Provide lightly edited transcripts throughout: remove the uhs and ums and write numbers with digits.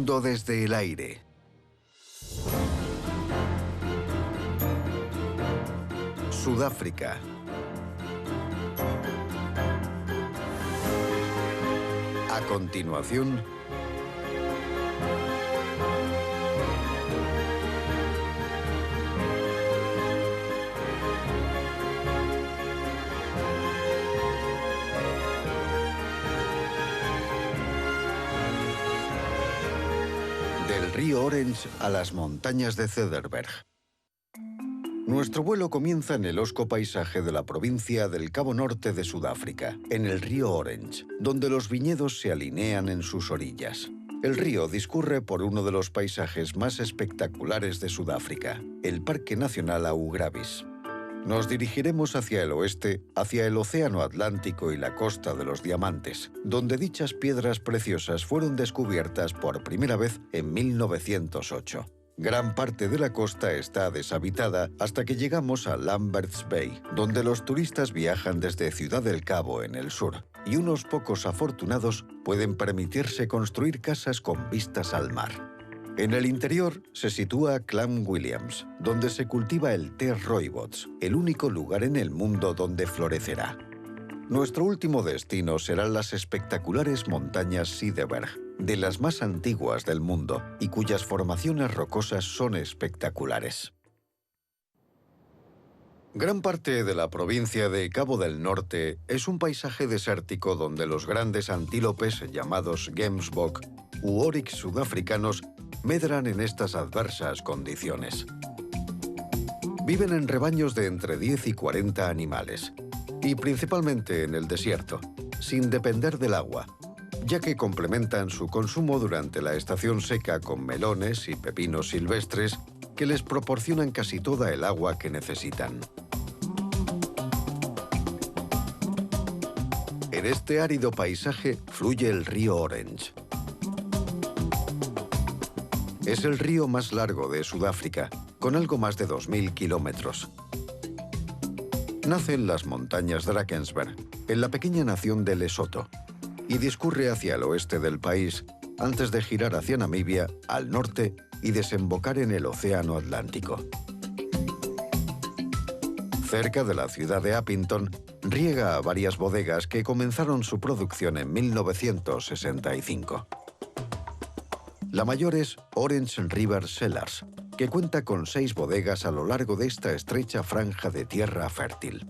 mundo desde el aire. Sudáfrica. A continuación, del río Orange a las montañas de Cederberg. Nuestro vuelo comienza en el hosco paisaje de la provincia del Cabo Norte de Sudáfrica, en el río Orange, donde los viñedos se alinean en sus orillas. El río discurre por uno de los paisajes más espectaculares de Sudáfrica, el Parque Nacional Augravis. Nos dirigiremos hacia el oeste, hacia el Océano Atlántico y la Costa de los Diamantes, donde dichas piedras preciosas fueron descubiertas por primera vez en 1908. Gran parte de la costa está deshabitada hasta que llegamos a Lambert's Bay, donde los turistas viajan desde Ciudad del Cabo en el sur, y unos pocos afortunados pueden permitirse construir casas con vistas al mar. En el interior se sitúa Clan Williams, donde se cultiva el té rooibos, el único lugar en el mundo donde florecerá. Nuestro último destino serán las espectaculares montañas Cederberg, de las más antiguas del mundo y cuyas formaciones rocosas son espectaculares. Gran parte de la provincia de Cabo del Norte es un paisaje desértico donde los grandes antílopes llamados Gemsbok u oryx sudafricanos medran en estas adversas condiciones. Viven en rebaños de entre 10 y 40 animales, y principalmente en el desierto, sin depender del agua, ya que complementan su consumo durante la estación seca con melones y pepinos silvestres que les proporcionan casi toda el agua que necesitan. En este árido paisaje fluye el río Orange. Es el río más largo de Sudáfrica, con algo más de 2.000 kilómetros. Nace en las montañas Drakensberg, en la pequeña nación de Lesoto, y discurre hacia el oeste del país antes de girar hacia Namibia, al norte, y desembocar en el Océano Atlántico. Cerca de la ciudad de Appington, riega a varias bodegas que comenzaron su producción en 1965. La mayor es Orange River Cellars, que cuenta con 6 bodegas a lo largo de esta estrecha franja de tierra fértil.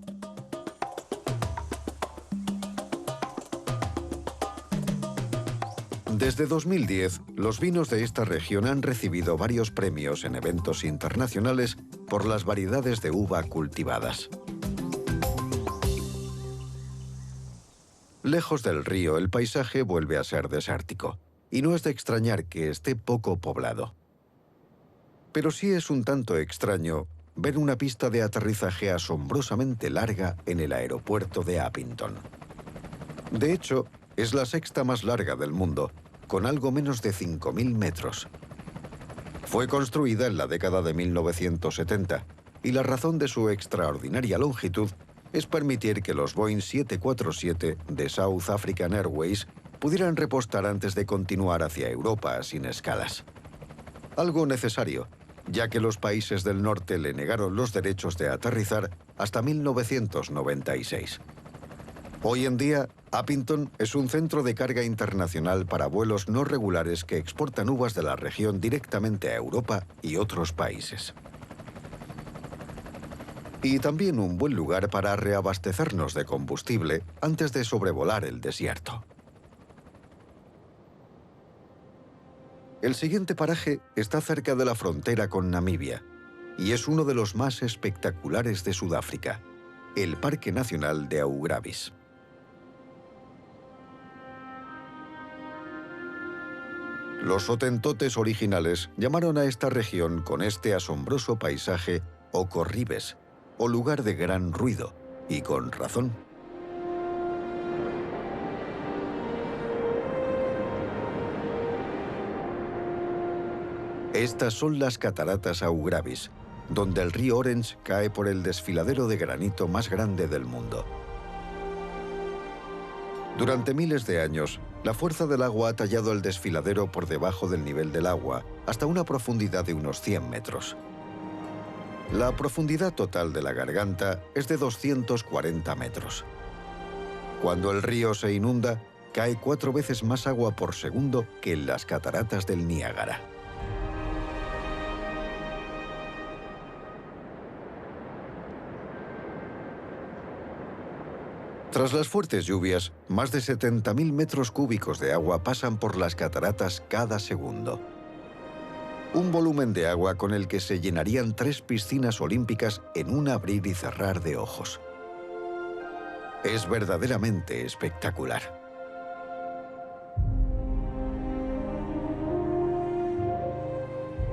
Desde 2010, los vinos de esta región han recibido varios premios en eventos internacionales por las variedades de uva cultivadas. Lejos del río, el paisaje vuelve a ser desértico, y no es de extrañar que esté poco poblado. Pero sí es un tanto extraño ver una pista de aterrizaje asombrosamente larga en el aeropuerto de Appington. De hecho, es la 6ª más larga del mundo, con algo menos de 5.000 metros. Fue construida en la década de 1970, y la razón de su extraordinaria longitud es permitir que los Boeing 747 de South African Airways pudieran repostar antes de continuar hacia Europa sin escalas. Algo necesario, ya que los países del norte le negaron los derechos de aterrizar hasta 1996. Hoy en día, Appington es un centro de carga internacional para vuelos no regulares que exportan uvas de la región directamente a Europa y otros países. Y también un buen lugar para reabastecernos de combustible antes de sobrevolar el desierto. El siguiente paraje está cerca de la frontera con Namibia y es uno de los más espectaculares de Sudáfrica, el Parque Nacional de Augravis. Los hotentotes originales llamaron a esta región con este asombroso paisaje Okorribes, o lugar de gran ruido, y con razón. Estas son las cataratas Augravis, donde el río Orange cae por el desfiladero de granito más grande del mundo. Durante miles de años, La fuerza del agua ha tallado el desfiladero por debajo del nivel del agua, hasta una profundidad de unos 100 metros. La profundidad total de la garganta es de 240 metros. Cuando el río se inunda, cae 4 veces más agua por segundo que en las cataratas del Niágara. Tras las fuertes lluvias, más de 70.000 metros cúbicos de agua pasan por las cataratas cada segundo. Un volumen de agua con el que se llenarían 3 piscinas olímpicas en un abrir y cerrar de ojos. Es verdaderamente espectacular.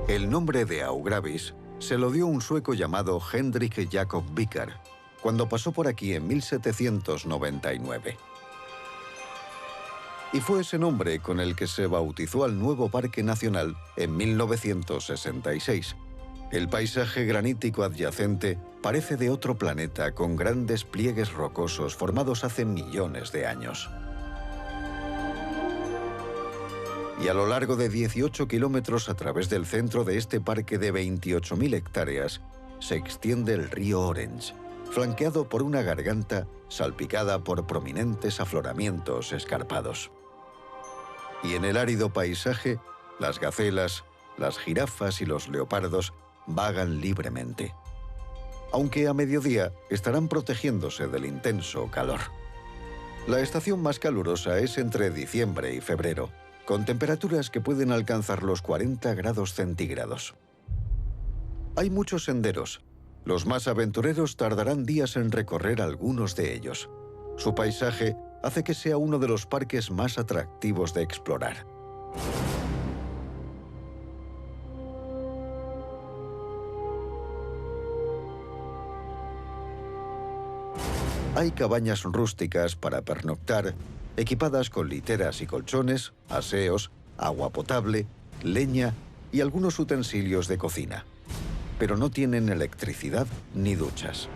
El nombre de Augravis se lo dio un sueco llamado Henrik Jakob Vickar, cuando pasó por aquí en 1799. Y fue ese nombre con el que se bautizó al nuevo Parque Nacional en 1966. El paisaje granítico adyacente parece de otro planeta, con grandes pliegues rocosos formados hace millones de años. Y a lo largo de 18 kilómetros a través del centro de este parque de 28.000 hectáreas, se extiende el río Orange, flanqueado por una garganta salpicada por prominentes afloramientos escarpados. Y en el árido paisaje, las gacelas, las jirafas y los leopardos vagan libremente. Aunque a mediodía estarán protegiéndose del intenso calor. La estación más calurosa es entre diciembre y febrero, con temperaturas que pueden alcanzar los 40 grados centígrados. Hay muchos senderos. Los más aventureros tardarán días en recorrer algunos de ellos. Su paisaje hace que sea uno de los parques más atractivos de explorar. Hay cabañas rústicas para pernoctar, equipadas con literas y colchones, aseos, agua potable, leña y algunos utensilios de cocina. Pero no tienen electricidad ni duchas.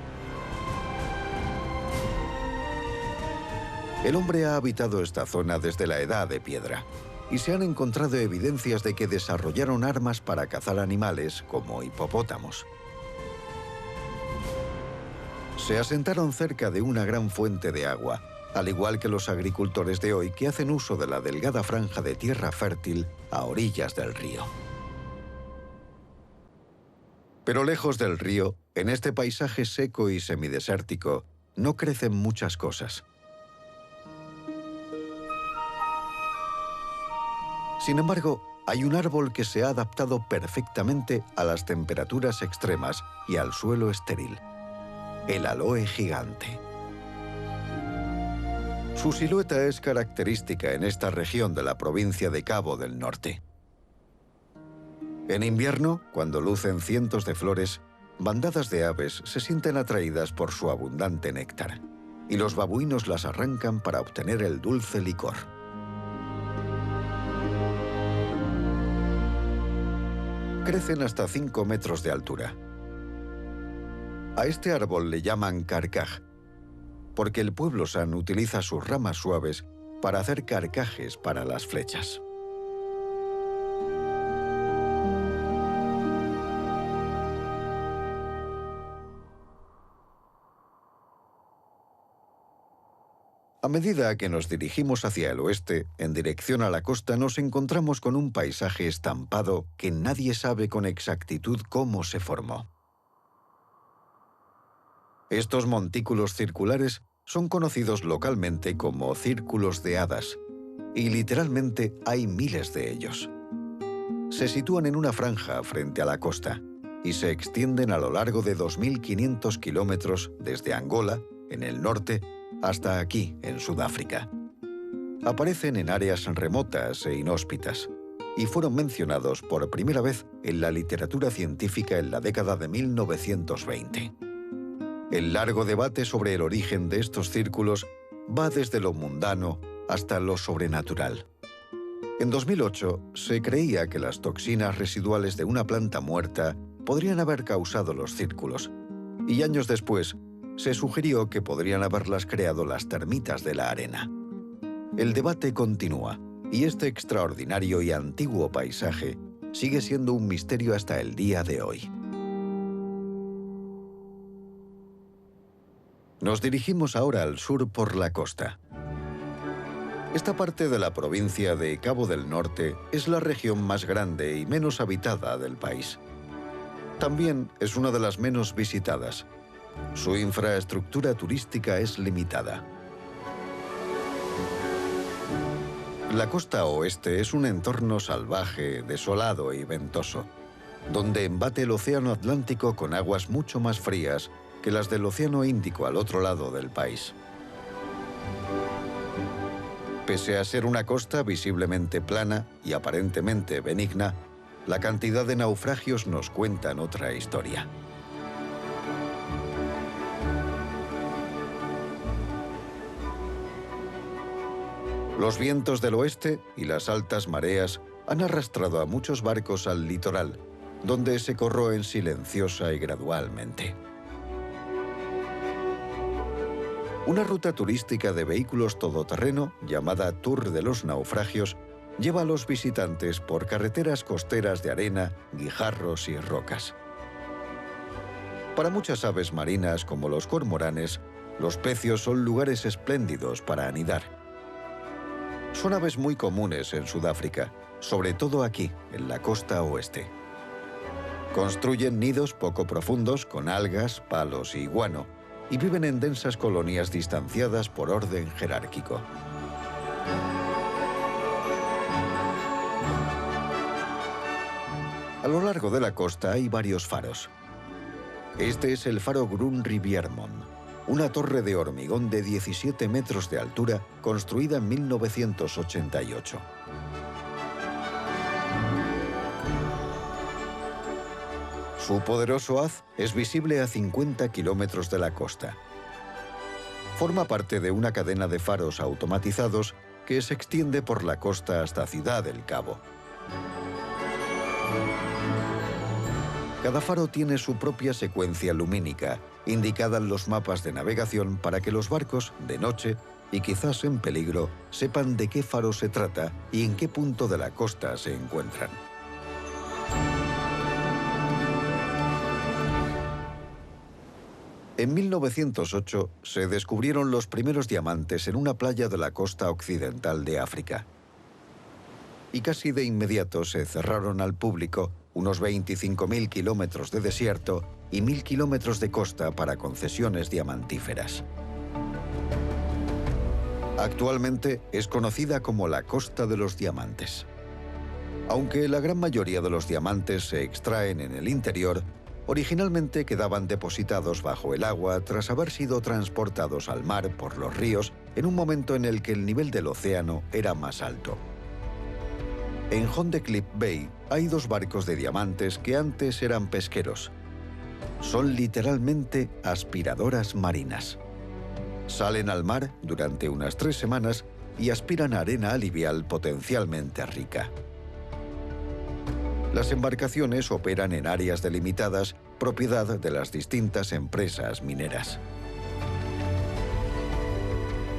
El hombre ha habitado esta zona desde la Edad de Piedra y se han encontrado evidencias de que desarrollaron armas para cazar animales como hipopótamos. Se asentaron cerca de una gran fuente de agua, al igual que los agricultores de hoy que hacen uso de la delgada franja de tierra fértil a orillas del río. Pero lejos del río, en este paisaje seco y semidesértico, no crecen muchas cosas. Sin embargo, hay un árbol que se ha adaptado perfectamente a las temperaturas extremas y al suelo estéril: el aloe gigante. Su silueta es característica en esta región de la provincia de Cabo del Norte. En invierno, cuando lucen cientos de flores, bandadas de aves se sienten atraídas por su abundante néctar, y los babuinos las arrancan para obtener el dulce licor. Crecen hasta 5 metros de altura. A este árbol le llaman carcaj, porque el pueblo san utiliza sus ramas suaves para hacer carcajes para las flechas. A medida que nos dirigimos hacia el oeste, en dirección a la costa, nos encontramos con un paisaje estampado que nadie sabe con exactitud cómo se formó. Estos montículos circulares son conocidos localmente como círculos de hadas, y literalmente hay miles de ellos. Se sitúan en una franja frente a la costa y se extienden a lo largo de 2.500 kilómetros desde Angola, en el norte, hasta aquí, en Sudáfrica. Aparecen en áreas remotas e inhóspitas y fueron mencionados por primera vez en la literatura científica en la década de 1920. El largo debate sobre el origen de estos círculos va desde lo mundano hasta lo sobrenatural. En 2008 se creía que las toxinas residuales de una planta muerta podrían haber causado los círculos, y años después se sugirió que podrían haberlas creado las termitas de la arena. El debate continúa, y este extraordinario y antiguo paisaje sigue siendo un misterio hasta el día de hoy. Nos dirigimos ahora al sur por la costa. Esta parte de la provincia de Cabo del Norte es la región más grande y menos habitada del país. También es una de las menos visitadas. Su infraestructura turística es limitada. La costa oeste es un entorno salvaje, desolado y ventoso, donde embate el océano Atlántico con aguas mucho más frías que las del océano Índico al otro lado del país. Pese a ser una costa visiblemente plana y aparentemente benigna, la cantidad de naufragios nos cuentan otra historia. Los vientos del oeste y las altas mareas han arrastrado a muchos barcos al litoral, donde se corroen silenciosa y gradualmente. Una ruta turística de vehículos todoterreno, llamada Tour de los Naufragios, lleva a los visitantes por carreteras costeras de arena, guijarros y rocas. Para muchas aves marinas, como los cormoranes, los pecios son lugares espléndidos para anidar. Son aves muy comunes en Sudáfrica, sobre todo aquí, en la costa oeste. Construyen nidos poco profundos con algas, palos y guano, y viven en densas colonias distanciadas por orden jerárquico. A lo largo de la costa hay varios faros. Este es el faro Grun-Riviermond, una torre de hormigón de 17 metros de altura construida en 1988. Su poderoso haz es visible a 50 kilómetros de la costa. Forma parte de una cadena de faros automatizados que se extiende por la costa hasta Ciudad del Cabo. Cada faro tiene su propia secuencia lumínica, indicada en los mapas de navegación para que los barcos, de noche y quizás en peligro, sepan de qué faro se trata y en qué punto de la costa se encuentran. En 1908 se descubrieron los primeros diamantes en una playa de la costa occidental de África. Y casi de inmediato se cerraron al público unos 25.000 kilómetros de desierto y 1.000 kilómetros de costa para concesiones diamantíferas. Actualmente es conocida como la Costa de los Diamantes. Aunque la gran mayoría de los diamantes se extraen en el interior, originalmente quedaban depositados bajo el agua tras haber sido transportados al mar por los ríos en un momento en el que el nivel del océano era más alto. En Hondeklip Bay hay dos barcos de diamantes que antes eran pesqueros. Son literalmente aspiradoras marinas. Salen al mar durante unas 3 semanas y aspiran arena aluvial potencialmente rica. Las embarcaciones operan en áreas delimitadas, propiedad de las distintas empresas mineras.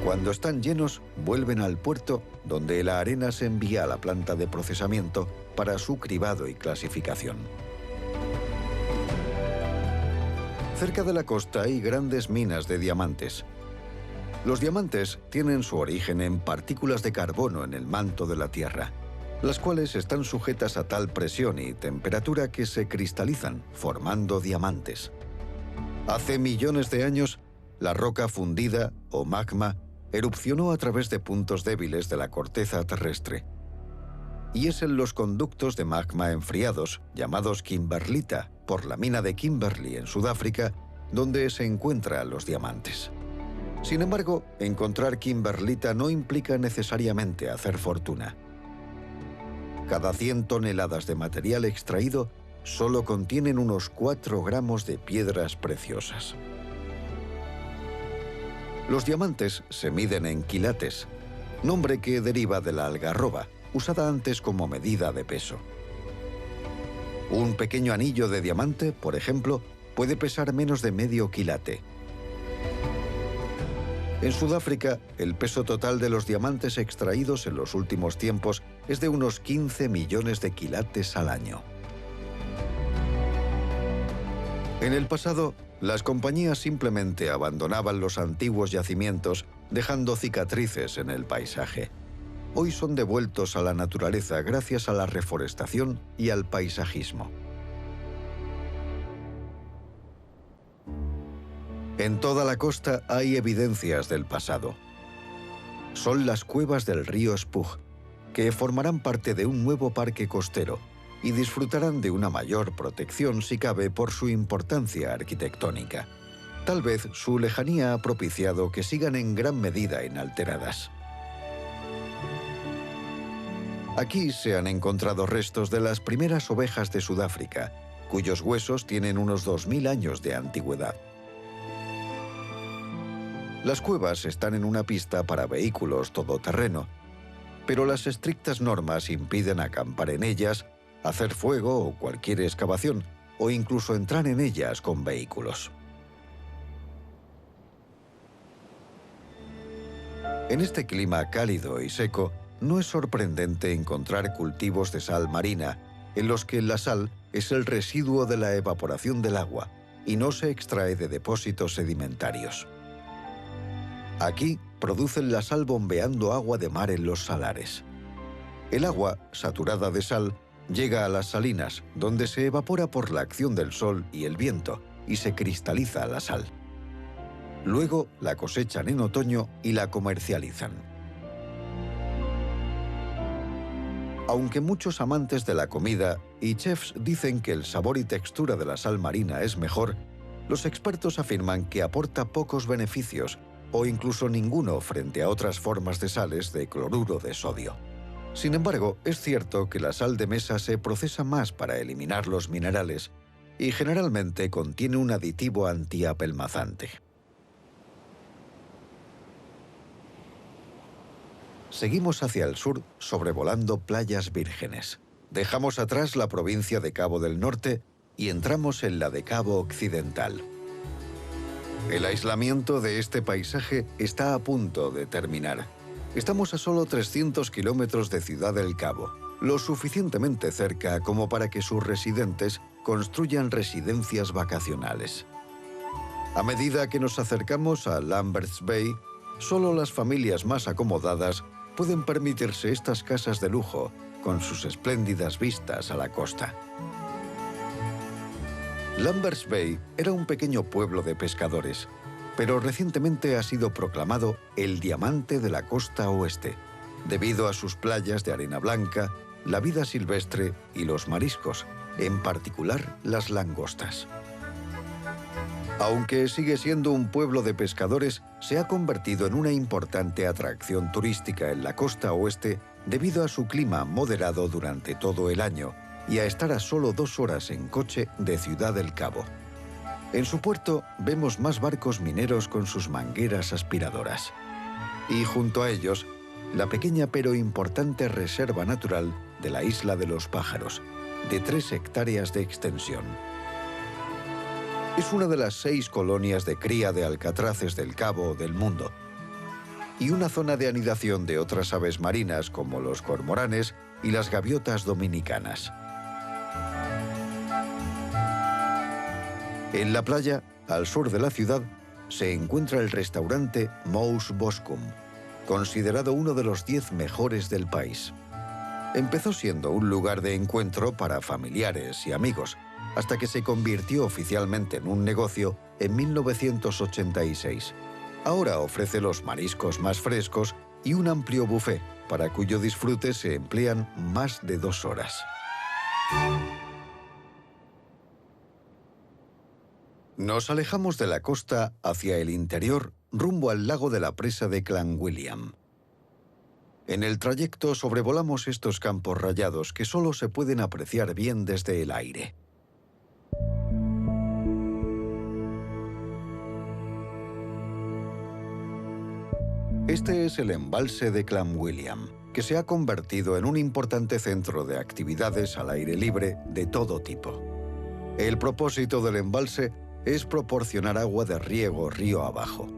Cuando están llenos, vuelven al puerto, donde la arena se envía a la planta de procesamiento para su cribado y clasificación. Cerca de la costa hay grandes minas de diamantes. Los diamantes tienen su origen en partículas de carbono en el manto de la Tierra, las cuales están sujetas a tal presión y temperatura que se cristalizan, formando diamantes. Hace millones de años, la roca fundida, o magma, erupcionó a través de puntos débiles de la corteza terrestre. Y es en los conductos de magma enfriados, llamados kimberlita, por la mina de Kimberley en Sudáfrica, donde se encuentran los diamantes. Sin embargo, encontrar kimberlita no implica necesariamente hacer fortuna. Cada 100 toneladas de material extraído solo contienen unos 4 gramos de piedras preciosas. Los diamantes se miden en quilates, nombre que deriva de la algarroba, usada antes como medida de peso. Un pequeño anillo de diamante, por ejemplo, puede pesar menos de medio quilate. En Sudáfrica, el peso total de los diamantes extraídos en los últimos tiempos es de unos 15 millones de quilates al año. En el pasado, las compañías simplemente abandonaban los antiguos yacimientos, dejando cicatrices en el paisaje. Hoy son devueltos a la naturaleza gracias a la reforestación y al paisajismo. En toda la costa hay evidencias del pasado. Son las cuevas del río Spug, que formarán parte de un nuevo parque costero y disfrutarán de una mayor protección si cabe por su importancia arquitectónica. Tal vez su lejanía ha propiciado que sigan en gran medida inalteradas. Aquí se han encontrado restos de las primeras ovejas de Sudáfrica, cuyos huesos tienen unos 2000 años de antigüedad. Las cuevas están en una pista para vehículos todoterreno, pero las estrictas normas impiden acampar en ellas, hacer fuego o cualquier excavación, o incluso entrar en ellas con vehículos. En este clima cálido y seco, no es sorprendente encontrar cultivos de sal marina, en los que la sal es el residuo de la evaporación del agua y no se extrae de depósitos sedimentarios. Aquí producen la sal bombeando agua de mar en los salares. El agua, saturada de sal, llega a las salinas, donde se evapora por la acción del sol y el viento, y se cristaliza la sal. Luego la cosechan en otoño y la comercializan. Aunque muchos amantes de la comida y chefs dicen que el sabor y textura de la sal marina es mejor, los expertos afirman que aporta pocos beneficios o incluso ninguno frente a otras formas de sales de cloruro de sodio. Sin embargo, es cierto que la sal de mesa se procesa más para eliminar los minerales y generalmente contiene un aditivo antiapelmazante. Seguimos hacia el sur sobrevolando playas vírgenes. Dejamos atrás la provincia de Cabo del Norte y entramos en la de Cabo Occidental. El aislamiento de este paisaje está a punto de terminar. Estamos a solo 300 kilómetros de Ciudad del Cabo, lo suficientemente cerca como para que sus residentes construyan residencias vacacionales. A medida que nos acercamos a Lambert's Bay, solo las familias más acomodadas pueden permitirse estas casas de lujo con sus espléndidas vistas a la costa. Lambert's Bay era un pequeño pueblo de pescadores, pero recientemente ha sido proclamado el diamante de la costa oeste, debido a sus playas de arena blanca, la vida silvestre y los mariscos, en particular las langostas. Aunque sigue siendo un pueblo de pescadores, se ha convertido en una importante atracción turística en la costa oeste debido a su clima moderado durante todo el año y a estar a solo 2 horas en coche de Ciudad del Cabo. En su puerto vemos más barcos mineros con sus mangueras aspiradoras. Y junto a ellos, la pequeña pero importante reserva natural de la Isla de los Pájaros, de 3 hectáreas de extensión. Es una de las 6 colonias de cría de alcatraces del Cabo del mundo y una zona de anidación de otras aves marinas como los cormoranes y las gaviotas dominicanas. En la playa, al sur de la ciudad, se encuentra el restaurante Mous Boscum, considerado uno de los 10 mejores del país. Empezó siendo un lugar de encuentro para familiares y amigos, hasta que se convirtió oficialmente en un negocio en 1986. Ahora ofrece los mariscos más frescos y un amplio buffet, para cuyo disfrute se emplean más de 2 horas. Nos alejamos de la costa hacia el interior, rumbo al lago de la presa de Clanwilliam. En el trayecto sobrevolamos estos campos rayados que solo se pueden apreciar bien desde el aire. Este es el embalse de Clanwilliam, que se ha convertido en un importante centro de actividades al aire libre de todo tipo. El propósito del embalse es proporcionar agua de riego río abajo.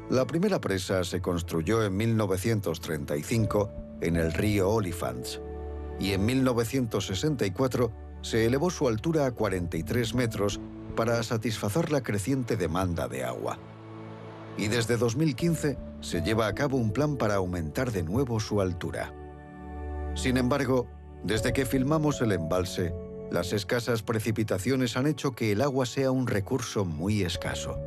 La primera presa se construyó en 1935 en el río Olifants y en 1964 se elevó su altura a 43 metros para satisfacer la creciente demanda de agua. Y desde 2015 se lleva a cabo un plan para aumentar de nuevo su altura. Sin embargo, desde que filmamos el embalse, las escasas precipitaciones han hecho que el agua sea un recurso muy escaso.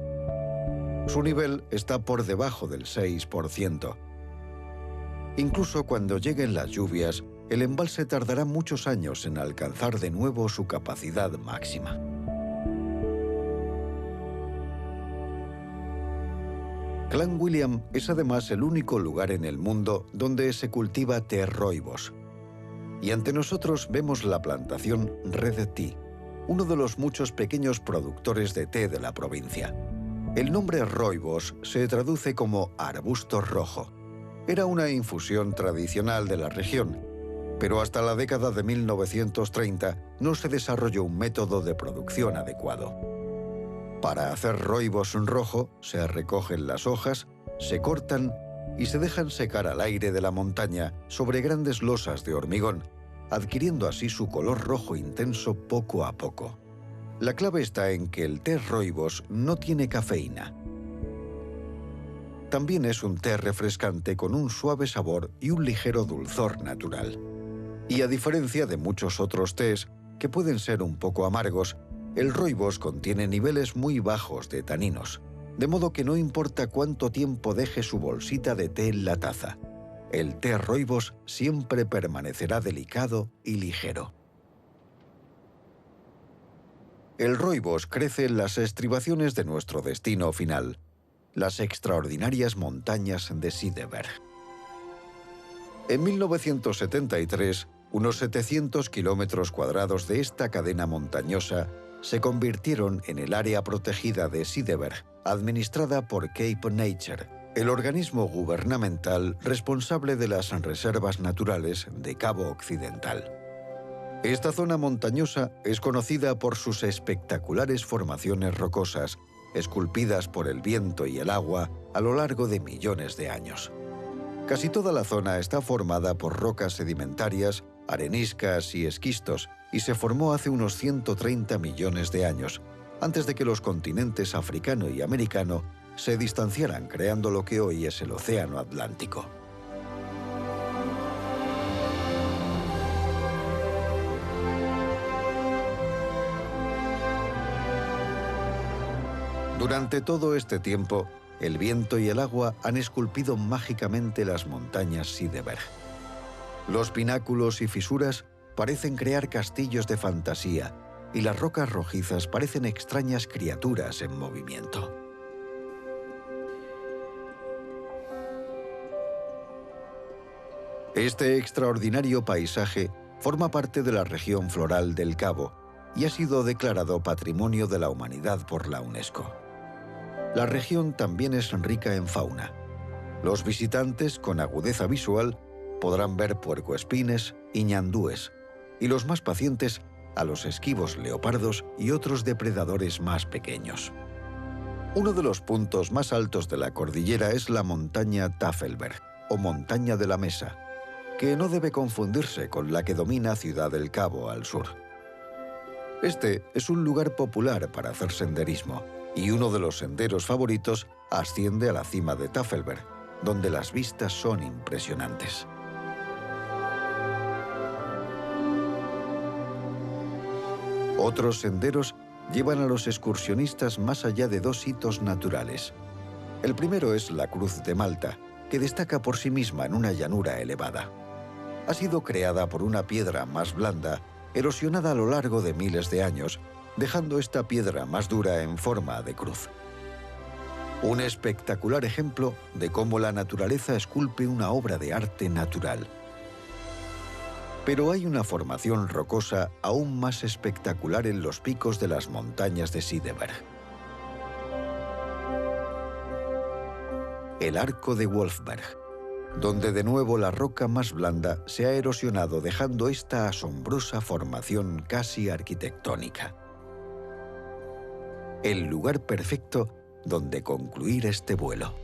Su nivel está por debajo del 6%. Incluso cuando lleguen las lluvias, el embalse tardará muchos años en alcanzar de nuevo su capacidad máxima. Llanwiliam es además el único lugar en el mundo donde se cultiva té rooibos. Y ante nosotros vemos la plantación Red Tea, uno de los muchos pequeños productores de té de la provincia. El nombre rooibos se traduce como arbusto rojo. Era una infusión tradicional de la región, pero hasta la década de 1930 no se desarrolló un método de producción adecuado. Para hacer rooibos rojo se recogen las hojas, se cortan y se dejan secar al aire de la montaña sobre grandes losas de hormigón, adquiriendo así su color rojo intenso poco a poco. La clave está en que el té rooibos no tiene cafeína. También es un té refrescante con un suave sabor y un ligero dulzor natural. Y a diferencia de muchos otros tés, que pueden ser un poco amargos, el rooibos contiene niveles muy bajos de taninos, de modo que no importa cuánto tiempo deje su bolsita de té en la taza. El té rooibos siempre permanecerá delicado y ligero. El rooibos crece en las estribaciones de nuestro destino final, las extraordinarias montañas de Cederberg. En 1973, unos 700 kilómetros cuadrados de esta cadena montañosa se convirtieron en el área protegida de Cederberg, administrada por Cape Nature, el organismo gubernamental responsable de las reservas naturales de Cabo Occidental. Esta zona montañosa es conocida por sus espectaculares formaciones rocosas, esculpidas por el viento y el agua a lo largo de millones de años. Casi toda la zona está formada por rocas sedimentarias, areniscas y esquistos, y se formó hace unos 130 millones de años, antes de que los continentes africano y americano se distanciaran, creando lo que hoy es el Océano Atlántico. Durante todo este tiempo, el viento y el agua han esculpido mágicamente las montañas Cederberg. Los pináculos y fisuras parecen crear castillos de fantasía y las rocas rojizas parecen extrañas criaturas en movimiento. Este extraordinario paisaje forma parte de la región floral del Cabo y ha sido declarado Patrimonio de la Humanidad por la UNESCO. La región también es rica en fauna. Los visitantes con agudeza visual podrán ver puercoespines y ñandúes, y los más pacientes a los esquivos leopardos y otros depredadores más pequeños. Uno de los puntos más altos de la cordillera es la montaña Tafelberg, o montaña de la Mesa, que no debe confundirse con la que domina Ciudad del Cabo al sur. Este es un lugar popular para hacer senderismo, y uno de los senderos favoritos asciende a la cima de Tafelberg, donde las vistas son impresionantes. Otros senderos llevan a los excursionistas más allá de dos hitos naturales. El primero es la Cruz de Malta, que destaca por sí misma en una llanura elevada. Ha sido creada por una piedra más blanda, erosionada a lo largo de miles de años, dejando esta piedra más dura en forma de cruz. Un espectacular ejemplo de cómo la naturaleza esculpe una obra de arte natural. Pero hay una formación rocosa aún más espectacular en los picos de las montañas de Cederberg. El Arco de Wolfberg, donde de nuevo la roca más blanda se ha erosionado dejando esta asombrosa formación casi arquitectónica. El lugar perfecto donde concluir este vuelo.